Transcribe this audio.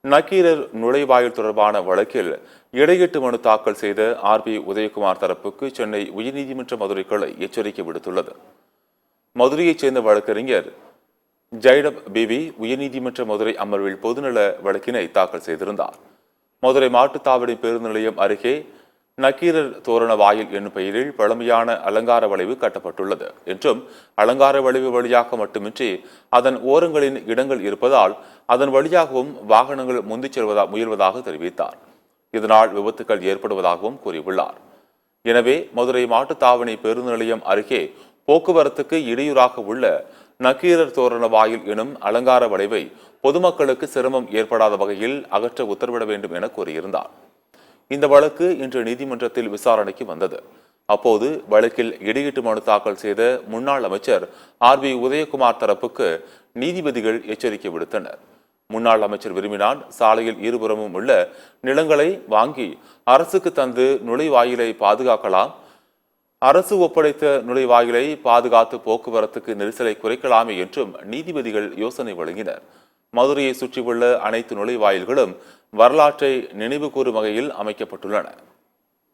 நக்கீரர் நுழைவாயில் தொடர்பான வழக்கில் இடையீட்டு மனு தாக்கல் செய்த ஆர்பி உதயகுமார் தரப்புக்கு சென்னை உயர்நீதிமன்ற மதுரை கிளை எச்சரிக்கை விடுத்துள்ளது. மதுரையைச் சேர்ந்த வழக்கறிஞர் ஜைடப் பிவி உயர்நீதிமன்ற மதுரை அமர்வில் பொதுநல வழக்கினை தாக்கல் செய்திருந்தார். மதுரை மாட்டுத்தாவடி பேருந்து நிலையம் அருகே நக்கீரர் தோரண வாயில் என்னும் பெயரில் பழமையான அலங்கார வளைவு கட்டப்பட்டுள்ளது என்றும், அலங்கார வளைவு வழியாக மட்டுமின்றி அதன் ஓரங்களின் இடங்கள் இருப்பதால் அதன் வழியாகவும் வாகனங்கள் முந்திச் முயல்வதாக தெரிவித்தார். இதனால் விபத்துக்கள் ஏற்படுவதாகவும் கூறியுள்ளார். எனவே மதுரை மாட்டுத்தாவணி பேருந்து நிலையம் அருகே போக்குவரத்துக்கு இடையூறாக உள்ள நக்கீரர் தோரண வாயில் எனும் அலங்கார வளைவை பொதுமக்களுக்கு சிரமம் ஏற்படாத வகையில் அகற்ற உத்தரவிட வேண்டும் என கூறியிருந்தார். இந்த வழக்கு இன்று நீதிமன்றத்தில் விசாரணைக்கு வந்தது. அப்போது வழக்கில் இடையீட்டு மனு தாக்கல் செய்த முன்னாள் அமைச்சர் ஆர்பி உதயகுமார் தரப்புக்கு நீதிபதிகள் எச்சரிக்கை விடுத்தனர். முன்னாள் அமைச்சர் விரும்பினால் சாலையில் இருபுறமும் உள்ள நிலங்களை வாங்கி அரசுக்கு தந்து நுழைவாயிலை பாதுகாக்கலாம். அரசு ஒப்படைத்த நுழைவாயிலை பாதுகாத்து போக்குவரத்துக்கு நெரிசலை குறைக்கலாமே என்றும் நீதிபதிகள் யோசனை வழங்கினர். மதுரையை சுற்றியுள்ள அனைத்து நுழைவாயில்களும் வரலாற்றை நினைவு கூறும் வகையில் அமைக்கப்பட்டுள்ளன.